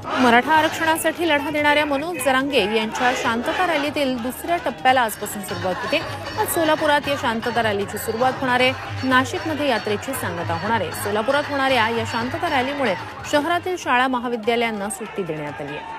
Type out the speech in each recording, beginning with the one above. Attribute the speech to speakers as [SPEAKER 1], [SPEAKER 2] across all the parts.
[SPEAKER 1] मराठा आरक्षणासाठी लढा देणाऱ्या मनोज जरांगे यांच्या शांतता रॅलीतील दुसऱ्या टप्प्याला आजपासून सुरुवात होते। आज सोलापुरात या शांतता रॅलीची सुरुवात होणार आहे। नाशिकमध्ये यात्रेची सांगता होणार आहे। सोलापुरात होणाऱ्या या शांतता रॅलीमुळे शहरातील शाळा महाविद्यालयांना सुट्टी देण्यात आली आहे।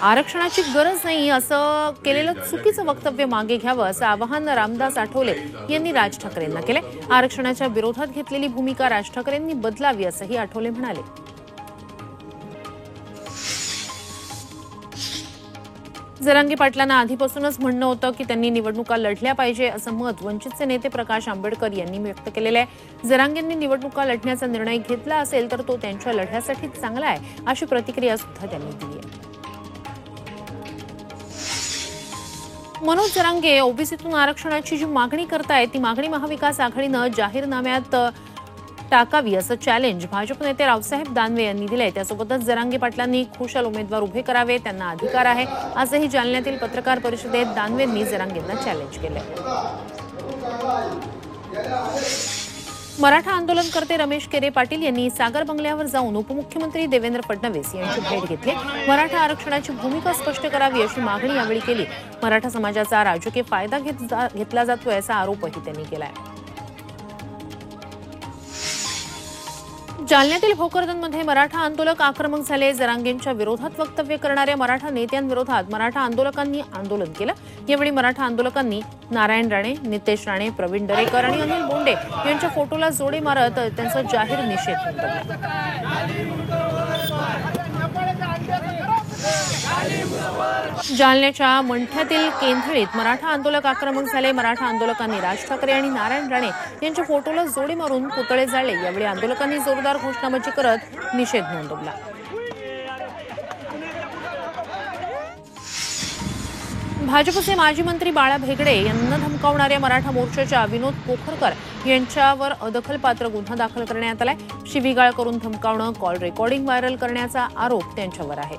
[SPEAKER 1] आरक्षणाची गरज नाही असं केलेलं चुकीचं वक्तव्य मागे घ्यावं असं आवाहन रामदास आठवले यांनी राज ठाकरेंना केले। आरक्षणाच्या विरोधात घेतलेली भूमिका राज ठाकरेंनी बदलावी असंही आठवले म्हणाले। जरांगे पाटलांना आधीपासूनच म्हणणं होतं की त्यांनी निवडणुका लढल्या पाहिजे असं मत वंचितचे नेते प्रकाश आंबेडकर यांनी व्यक्त केलेलं आहे। जरांगेंनी निवडणुका लढण्याचा निर्णय घेतला असेल तर तो त्यांच्या लढ्यासाठी चांगला आहे अशी प्रतिक्रिया सुद्धा त्यांनी दिली आहे। मनोज जरांगे ओबीसीतून आरक्षणाची जी मागणी करतायत ती मागणी महाविकास आघाडीनं जाहीरनाम्यात टाकावी असं चॅलेंज भाजप नेते रावसाहेब दानवे यांनी दिलंय। त्यासोबतच जरांगे पाटलांनी खुशाल उमेदवार उभे करावे, त्यांना अधिकार आहे असंही जालन्यातील पत्रकार परिषदेत दानवेंनी जरांगेंना चॅलेंज केलंय। मराठा आंदोलनकर्ते रमेश केरे पाटील यांनी सागर बंगल्यावर जाऊन उपमुख्यमंत्री देवेंद्र फडणवीस यांची भेट घेतली। मराठा आरक्षणाची भूमिका स्पष्ट करावी अशी मागणी यावेळी केली। मराठा समाजाचा राजकीय फायदा घेतला जातोय असा आरोपही त्यांनी केलाय। जालन्यातील भोकरदनमध्ये मराठा आंदोलक आक्रमक झाले। जरांगेंच्या विरोधात वक्तव्य करणाऱ्या मराठा नेत्यांविरोधात मराठा आंदोलकांनी आंदोलन केलं। यावेळी मराठा आंदोलकांनी नारायण राणे, नितेश राणे, प्रवीण दरेकर आणि अनिल बोंडे यांच्या फोटोला जोडे मारत त्यांचा जाहीर निषेध नोंदवला। जालन्याच्या मंठ्यातील केंधळीत मराठा आंदोलक आक्रमक झाले। मराठा आंदोलकांनी राज ठाकरे आणि नारायण राणे यांच्या फोटोला जोडे मारून पुतळे जाळले। यावेळी आंदोलकांनी जोरदार घोषणाबाजी करत निषेध नोंदवला। भाजपचे माजी मंत्री बाळा भेगडे यांना धमकावणाऱ्या मराठा मोर्चाच्या विनोद पोखरकर यांच्यावर अदखलपात्र गुन्हा दाखल करण्यात आलाय। शिवीगाळ करून धमकावणं, कॉल रेकॉर्डिंग व्हायरल करण्याचा आरोप त्यांच्यावर आहे।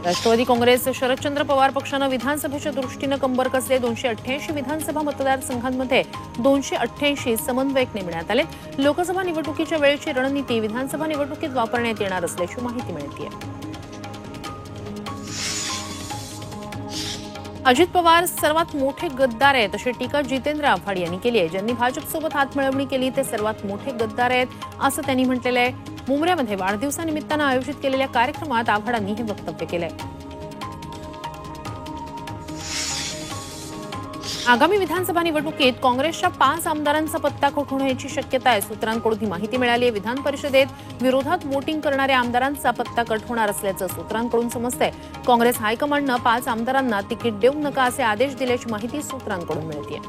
[SPEAKER 1] राष्ट्रवादी काँग्रेस शरदचंद्र पवार पक्षानं विधानसभेच्या दृष्टीनं कंबर कसले। 288 विधानसभा मतदारसंघांमध्ये 288 समन्वयक नेमण्यात आले। लोकसभा निवडणुकीच्या वेळेची रणनीती विधानसभा निवडणुकीत वापरण्यात येणार असल्याची माहिती मिळते। अजित पवार सर्वात मोठे गद्दार आहेत अशी टीका जितेंद्र आव्हाड यांनी केली आहे। ज्यांनी भाजपसोबत हातमिळवणी केली ते सर्वात मोठे गद्दार आहेत असं त्यांनी म्हटलेलं आहे। मुंबईमध्ये वाढदिवसानिमित्तानं आयोजित केलेल्या कार्यक्रमात आव्हाडांनी हे वक्तव्य केलंय। आगामी विधानसभा निवडणुकीत काँग्रेसच्या 5 आमदारांचा पत्ता कट होण्याची शक्यता आहे। सूत्रांकडून ही माहिती मिळाली आहे। विधान परिषदेत विरोधात वोटिंग करणाऱ्या आमदारांचा पत्ता कट होणार असल्याचं सूत्रांकडून समजतंय। काँग्रेस हायकमांडनं 5 आमदारांना तिकीट देऊ नका असे आदेश दिल्याची माहिती सूत्रांकडून मिळते।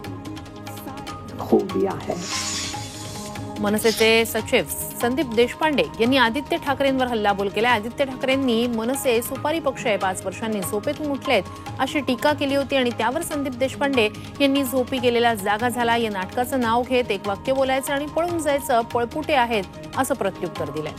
[SPEAKER 1] मनसेचे सचिव संदीप देशपांडे यांनी आदित्य ठाकरेंवर हल्लाबोल केला। आदित्य ठाकरेंनी मनसे सुपारी पक्ष आहे, 5 वर्षांनी झोपेतून उठलेत अशी टीका केली होती आणि त्यावर संदीप देशपांडे यांनी झोपी गेलेला जागा झाला या नाटकाचं नाव घेत एक वाक्य बोलायचं आणि पळून जायचं, पळपुटे आहेत असं प्रत्युत्तर दिलंय।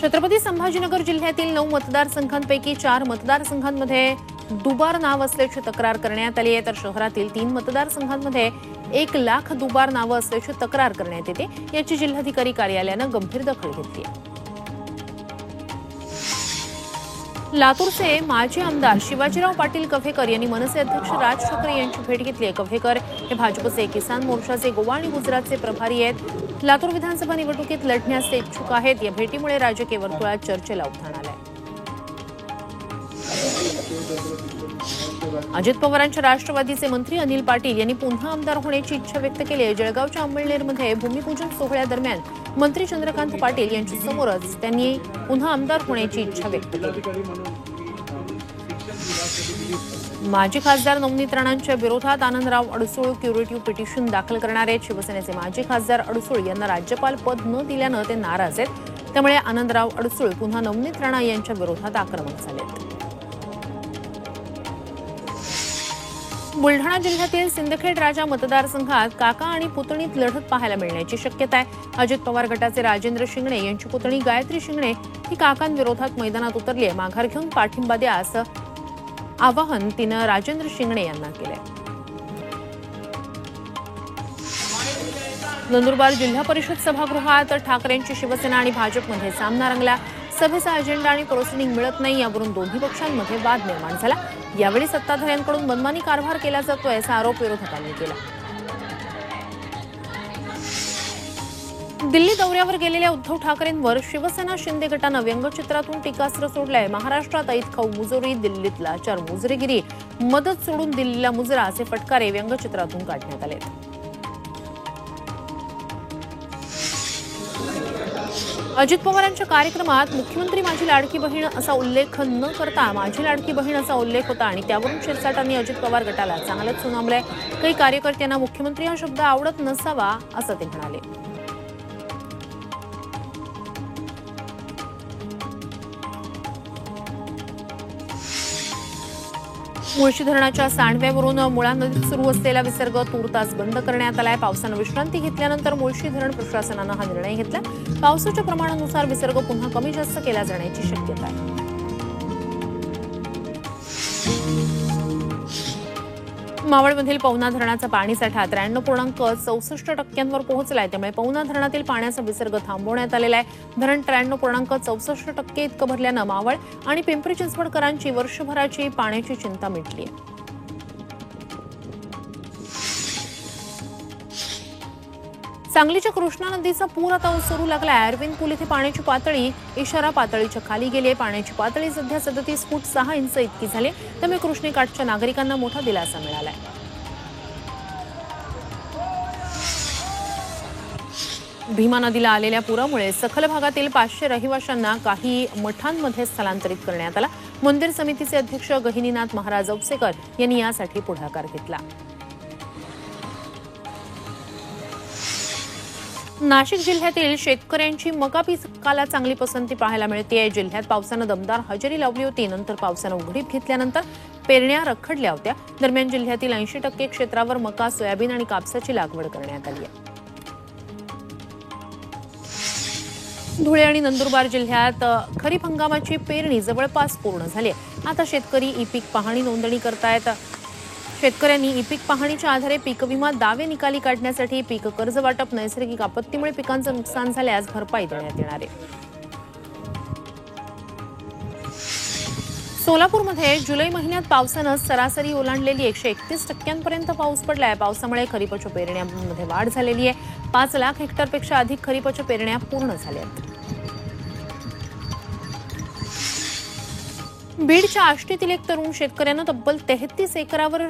[SPEAKER 1] छत्रपती संभाजीनगर जिल्ह्यातील 9 मतदारसंघांपैकी 4 मतदारसंघांमध्ये दुबार नाव असल्याची तक्रार करण्यात आली आहे, तर शहरातील 3 मतदारसंघांमध्ये 1 लाख दुबार नावं असल्याची तक्रार करण्यात येते। याची जिल्हाधिकारी कार्यालयानं गंभीर दखल घेतली आहे। लातूरचे माजी आमदार शिवाजीराव पाटील कव्हेकर यांनी मनसे अध्यक्ष राज ठाकरे यांची भेट घेतली आहे। कव्हेकर हे भाजपचे किसान मोर्चाचे गोवा आणि गुजरातचे प्रभारी आहेत। लातूर विधानसभा निवडणुकीत लढण्यास ते इच्छुक आहेत। या भेटीमुळे राजकीय वर्तुळात चर्चेला उधाण आलंय। अजित पवारांच्या राष्ट्रवादीचे मंत्री अनिल पाटील यांनी पुन्हा आमदार होण्याची इच्छा व्यक्त केली आहे। जळगावच्या अंमळनेरमध्ये भूमिपूजन सोहळ्यादरम्यान मंत्री चंद्रकांत पाटील यांच्या समोरच त्यांनी पुन्हा आमदार होण्याची इच्छा व्यक्त केली। माजी खासदार नवनीत राणांच्या विरोधात आनंदराव अडसूळ क्युरेटिव्ह पिटिशन दाखल करणार आहेत। शिवसेनेचे माजी खासदार अडसूळ यांना राज्यपाल पद न दिल्यानं ते नाराज आहेत। त्यामुळे आनंदराव अडसूळ पुन्हा नवनीत राणा यांच्या विरोधात आक्रमक झालेत। बुलढाणा जिल्ह्यातील सिंदखेड राजा मतदारसंघात काका आणि पुतणीत लढत पाहायला मिळण्याची शक्यता आहे। अजित पवार गटाचे राजेंद्र शिंगणे यांची पुतणी गायत्री शिंगणे ही काकांविरोधात मैदानात उतरली आहे। माघार घेऊन पाठिंबा द्या असं आवाहन तिनं राजेंद्र शिंगणे यांना केलंय. नंदुरबार जिल्हा परिषद सभागृहात ठाकरेंची शिवसेना आणि भाजपमध्ये सामना रंगला. सभेचा अजेंडा आणि प्रोसिडिंग मिळत नाही यावरून दोन्ही पक्षांमध्ये वाद निर्माण झाला. यावेळी सत्ताधाऱ्यांकडून मनमानी कारभार केला जातोय असा आरोप विरोधकांनी केला. दिल्ली दौऱ्यावर गेलेल्या उद्धव ठाकरेंवर शिवसेना शिंदे गटानं व्यंगचित्रातून टीकास्त्र सोडलंय. महाराष्ट्रात ऐत खाऊ मुजोरी, दिल्लीत लाचार मुजरेगिरी, मदत सोडून दिल्लीला मुजरा असे फटकारे व्यंगचित्रातून काढण्यात आले. अजित पवारांच्या कार्यक्रमात मुख्यमंत्री माझी लाडकी बहीण असा उल्लेख न करता माझी लाडकी बहीण असा उल्लेख होता आणि त्यावरून शिरसाटांनी अजित पवार गटाला चांगलंच सुनावलंय. काही कार्यकर्त्यांना मुख्यमंत्री हा शब्द आवडत नसावा असं ते म्हणाले. मुळशी धरणाच्या सांडव्यावरून मुळा नदीत सुरू असलेला विसर्ग तूर्तास बंद करण्यात आलाय. पावसानं विश्रांती घेतल्यानंतर मुळशी धरण प्रशासनानं हा निर्णय घेतला. पावसाच्या प्रमाणानुसार विसर्ग पुन्हा कमी जास्त केला जाण्याची शक्यता आहे. मावळमधील पवना धरणाचा पाणीसाठा 93.64% पोहोचलाय. त्यामुळे पवना धरणातील पाण्याचा विसर्ग थांबवण्यात आलेला आहे. धरण 93.64% इतकं भरल्यानं मावळ आणि पिंपरी चिंचवडकरांची वर्षभराची पाण्याची चिंता मिटली आहे. सांगलीच्या कृष्णा नदीचा पूर आता ओसरू लागलाय. अरविंद पूल इथे पाण्याची पातळी इशारा पातळीच्या खाली गेली आहे. पाण्याची पातळी सध्या 37 फूट 6 इंच इतकी झाली. त्यामुळे कृष्णेकाठच्या नागरिकांना मोठा दिलासा मिळालाय. भीमा नदीला आलेल्या पुरामुळे सखल भागातील 500 रहिवाशांना काही मठांमध्ये स्थलांतरित करण्यात आलं. मंदिर समितीचे अध्यक्ष गहिनीनाथ महाराज औसेकर यांनी यासाठी पुढाकार घेतला. नाशिक जिल्ह्यातील शेतकऱ्यांची मका पिकाला चांगली पसंती पाहायला मिळते. जिल्ह्यात पावसानं दमदार हजेरी लावली होती. नंतर पावसानं उघडीप घेतल्यानंतर पेरण्या रखडल्या होत्या. दरम्यान जिल्ह्यातील 80% क्षेत्रावर मका, सोयाबीन आणि कापसाची लागवड करण्यात आली आहे. धुळे आणि नंदुरबार जिल्ह्यात खरीप हंगामाची पेरणी जवळपास पूर्ण झाली आहे. आता शेतकरी ई पीक पाहणी नोंदणी करतायत. शेतकऱ्यांनी ई पीक पाहणीच्या आधारे पीक विमा दावे निकाली काढण्यासाठी पीक कर्ज वाटप, नैसर्गिक आपत्तीमुळे पिकांचं नुकसान झाल्यास भरपाई देण्यात येणार आहे. सोलापूरमध्ये जुलै महिन्यात पावसानं सरासरी ओलांडलेली 131% पाऊस पडलाय. पावसामुळे खरीपाच्या पेरण्यांमध्ये वाढ झालेली आहे. 5 लाख हेक्टरपेक्षा अधिक खरीपाच्या पेरण्या पूर्ण झाल्या आहेत. बीडच्या आष्टीतील एक तरुण शेतकऱ्यानं तब्बल 33 एकरावर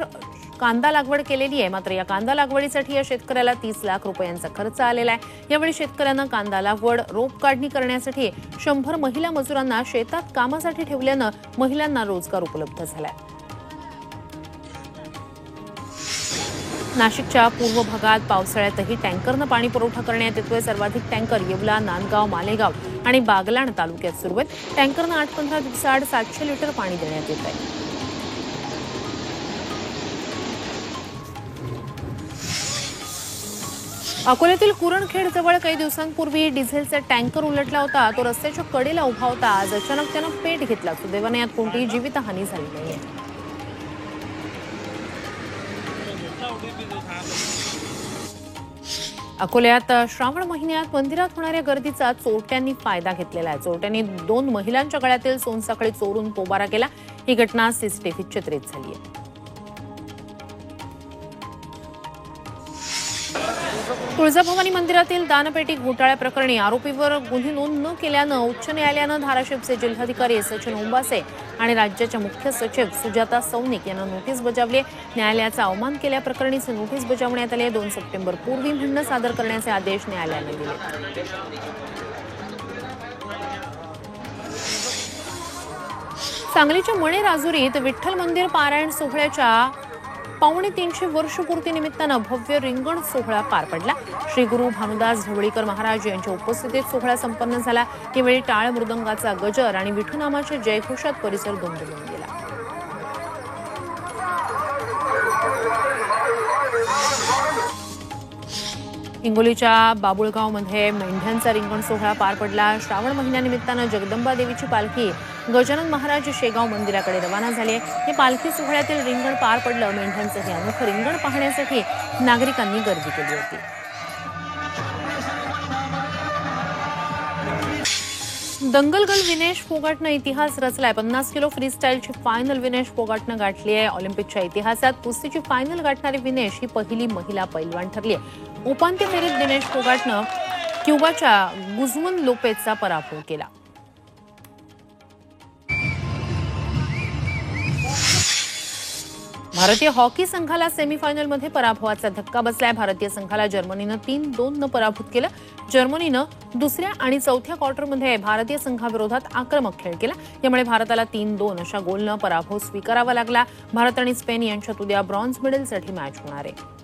[SPEAKER 1] कांदा लागवड केलेली आहे. मात्र या कांदा लागवडीसाठी या शेतकऱ्याला 30 लाख रुपयांचा खर्च आलेला आहे. यावेळी शेतकऱ्यानं कांदा लागवड, रोप काढणी करण्यासाठी 100 महिला मजुरांना शेतात कामासाठी ठेवल्यानं महिलांना रोजगार उपलब्ध झालाय. नाशिकच्या पूर्व भागात पावसाळ्यातही टँकरनं पाणी पुरवठा करण्यात येतोय. सर्वाधिक टँकर येवला, नांदगाव, मालेगाव आणि बागलाण तालुक्यात सुरू आहेत. टँकरनं 8-15 दिवसाआड 700 लिटर पाणी देण्यात येत आहे. अकोल्यातील कुरणखेड जवळ काही दिवसांपूर्वी डिझेलचा टँकर उलटला होता. तो रस्त्याच्या कडेला उभा होता. आज अचानक त्यानं पेट घेतला. सुदैवाने यात कोणतीही जीवितहानी झाली नाहीये. अकोल्यात श्रावण महिन्यात मंदिरात होणाऱ्या गर्दीचा चोरट्यांनी फायदा घेतलेला आहे. चोरट्यांनी 2 महिलांच्या गळ्यातील सोनसाखळी चोरून पोबारा केला. ही घटना सीसीटीव्ही चित्रित झाली आहे. तुळजाभवानी मंदिरातील दानपेटी घोटाळ्याप्रकरणी आरोपीवर गुन्हे नोंद न केल्यानं उच्च न्यायालयानं धाराशिवचे जिल्हाधिकारी सचिन ओंबासे आणि राज्याच्या मुख्य सचिव सुजाता सौनिक यांना नोटीस बजावली. न्यायालयाचा अवमान केल्याप्रकरणीची नोटीस बजावण्यात आली. 2 सप्टेंबर पूर्वी म्हणणं सादर करण्याचे आदेश न्यायालयाने दिले. सांगलीच्या मणे राजुरीत विठ्ठल मंदिर पारायण सोहळ्याच्या 250 वर्षपूर्ती निमित्तानं भव्य रिंगण सोहळा पार पडला. श्री गुरु भानुदास ढवळीकर महाराज यांच्या उपस्थितीत सोहळा संपन्न झाला. यावेळी टाळ मृदंगाचा गजर आणि विठुनामाच्या जयघोषात परिसर दुमदुमून गेला. हिंगोलीच्या बाबुळगावमध्ये मेंढ्यांचा रिंगण सोहळा पार पडला। श्रावण महिन्यानिमित्तानं जगदंबा देवीची पालखी गजानन महाराज शेगाव मंदिराकडे रवाना झाली आहे। हे पालखी सोहळ्यातील रिंगण पार पडलं। मेंढ्यांचं हे अनोखं रिंगण पाहण्यासाठी नागरिकांनी गर्दी केली होती। दंगलगल विनेश फोगाटनं इतिहास रचलाय। 50 किलो फ्रीस्टाईलची फायनल विनेश फोगाटनं गाठली आहे। ऑलिम्पिकच्या इतिहासात कुस्तीची फायनल गाठणारी विनेश ही पहिली महिला पैलवान ठरली आहे। उपांत्य फेरीत दिनेश फोगाटनं क्युबाच्या गुझमन लोपेजचा पराभव केला। भारतीय हॉकी संघाला सेमीफायनलमध्ये पराभवाचा धक्का बसलाय। भारतीय संघाला जर्मनीनं 3-2 पराभूत केलं। जर्मनीनं दुसऱ्या आणि चौथ्या क्वार्टरमध्ये भारतीय संघाविरोधात आक्रमक खेळ केला। यामुळे भारताला 3-2 अशा गोलनं पराभव स्वीकारावा लागला। भारत आणि स्पेन यांच्यात उद्या ब्रॉन्झ मेडलसाठी मॅच होणार आहे।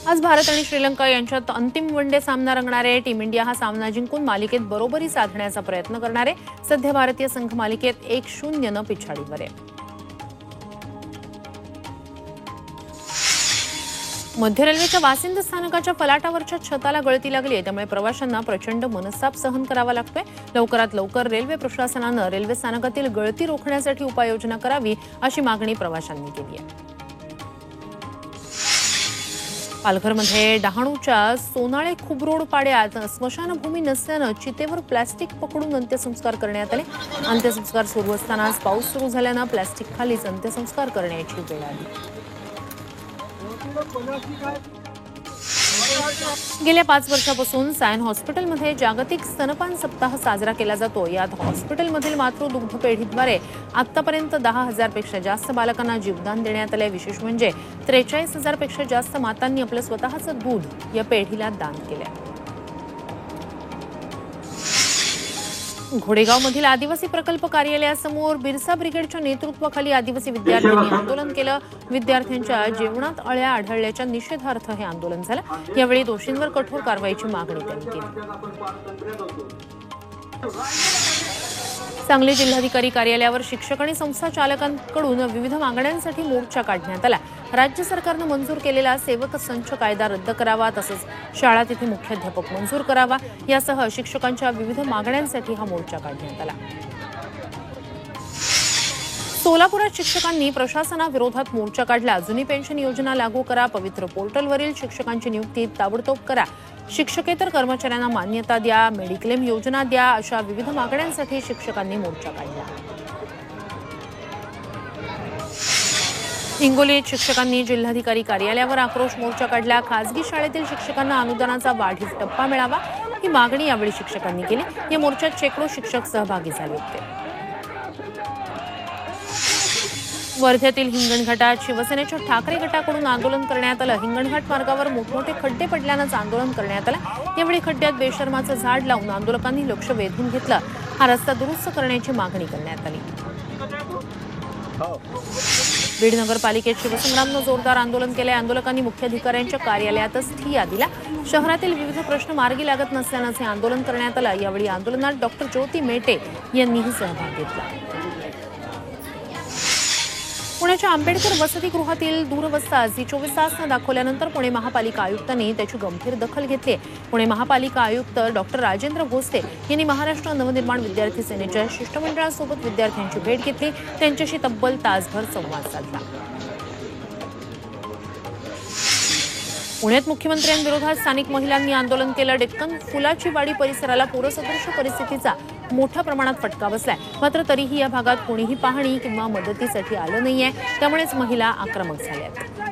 [SPEAKER 1] आज भारत आणि श्रीलंका यांच्यात अंतिम वनडे सामना रंगणार आहे। टीम इंडिया हा सामना जिंकून मालिकेत बरोबरी साधण्याचा प्रयत्न करणार आहे। सध्या भारतीय संघ मालिकेत 1-0 पिछाडीवर आहे। मध्य रेल्वेच्या वासिंद स्थानकाच्या फलाटावरच्या छताला गळती लागली आहे। त्यामुळे प्रवाशांना प्रचंड मनस्ताप सहन करावा लागतोय। लवकरात लवकर रेल्वे प्रशासनानं रेल्वे स्थानकातील गळती रोखण्यासाठी उपाययोजना करावी अशी मागणी प्रवाशांनी केली आहे। पालघरमध्ये डहाणूच्या सोनाळे खुबरोड पाड्यात स्मशानभूमी नसल्यानं चितेवर प्लॅस्टिक पकडून अंत्यसंस्कार करण्यात आले। अंत्यसंस्कार सुरू असतानाच पाऊस सुरू झाल्यानं प्लॅस्टिक खालीच अंत्यसंस्कार करण्याची वेळ आली। गेल्या 5 वर्षापासून सायन हॉस्पिटलमध्ये जागतिक स्तनपान सप्ताह साजरा केला जातो। यात हॉस्पिटलमधील मातृदुग्ध पेढीद्वारे आतापर्यंत 10,000 पेक्षा जास्त बालकांना जीवदान देण्यात आले। विशेष म्हणजे 43,000 पेक्षा जास्त मातांनी आपलं स्वतःचं दूध या पेढीला दान केलं। घोडेगावमधील आदिवासी प्रकल्प कार्यालयासमोर बिरसा ब्रिगेडच्या नेतृत्वाखाली आदिवासी विद्यार्थ्यांनी आंदोलन केलं। विद्यार्थ्यांच्या जेवणात अळ्या आढळल्याच्या निषेधार्थ हे आंदोलन झालं। यावेळी दोषींवर कठोर कारवाईची मागणी त्यांनी केली। सांगली जिल्हाधिकारी कार्यालयावर शिक्षक आणि संस्था चालकांकडून विविध मागण्यांसाठी मोर्चा काढण्यात आला। राज्य सरकारनं मंजूर केलेला सेवक संच कायदा रद्द करावा, तसंच शाळा तिथे मुख्याध्यापक मंजूर करावा यासह शिक्षकांच्या विविध मागण्यांसाठी हा मोर्चा काढण्यात आला। सोलापुरात शिक्षकांनी प्रशासनाविरोधात मोर्चा काढला। जुनी पेन्शन योजना लागू करा, पवित्र पोर्टलवरील शिक्षकांची नियुक्ती ताबडतोब करा, शिक्षकेतर कर्मचाऱ्यांना मान्यता द्या, मेडिक्लेम योजना द्या अशा विविध मागण्यांसाठी शिक्षकांनी मोर्चा काढला। हिंगोलीत शिक्षकांनी जिल्हाधिकारी कार्यालयावर आक्रोश मोर्चा काढला। खासगी शाळेतील शिक्षकांना अनुदानाचा वाढीव टप्पा मिळावा ही मागणी यावेळी शिक्षकांनी केली। या मोर्चात शेकडो शिक्षक सहभागी झाले होते। वर्ध्यातील हिंगणघाटात शिवसेनेच्या ठाकरे गटाकडून आंदोलन करण्यात आलं। हिंगणघाट मार्गावर मोठमोठे खड्डे पडल्यानंच आंदोलन करण्यात आलं। यावेळी खड्ड्यात बेशर्माचं झाड लावून आंदोलकांनी लक्ष वेधून घेतलं। हा रस्ता दुरुस्त करण्याची मागणी करण्यात आली। बीड नगरपालिकेत शिवसंग्रामनं जोरदार आंदोलन केलंय। आंदोलकांनी मुख्याधिकाऱ्यांच्या कार्यालयातच ठिय्या दिला। शहरातील विविध प्रश्न मार्गी लागत नसल्यानंच हे आंदोलन करण्यात आलं। यावेळी आंदोलनात डॉक्टर ज्योती मेटे यांनीही सहभाग घेतला। पुण्याच्या आंबेडकर वसतिगृहातील दूरवस्था झी24 तासनं दाखवल्यानंतर पुणे महापालिका आयुक्तांनी त्याची गंभीर दखल घेतली। पुणे महापालिका आयुक्त डॉक्टर राजेंद्र भोसले यांनी महाराष्ट्र नवनिर्माण विद्यार्थी सेनेच्या शिष्टमंडळासोबत विद्यार्थ्यांची भेट घेतली। त्यांच्याशी तब्बल तासभर संवाद साधला। पुण्यात मुख्यमंत्र्यांविरोधात स्थानिक महिलांनी आंदोलन केलं। डेक्कन फुलाची वाडी परिसराला पूरसदृश परिस्थितीचा मोठ्या प्रमाणात फटका बसलाय। मात्र तरीही या भागात कोणीही पाहणी किंवा मदतीसाठी आलं नाहीये, त्यामुळेच महिला आक्रमक झाल्यात।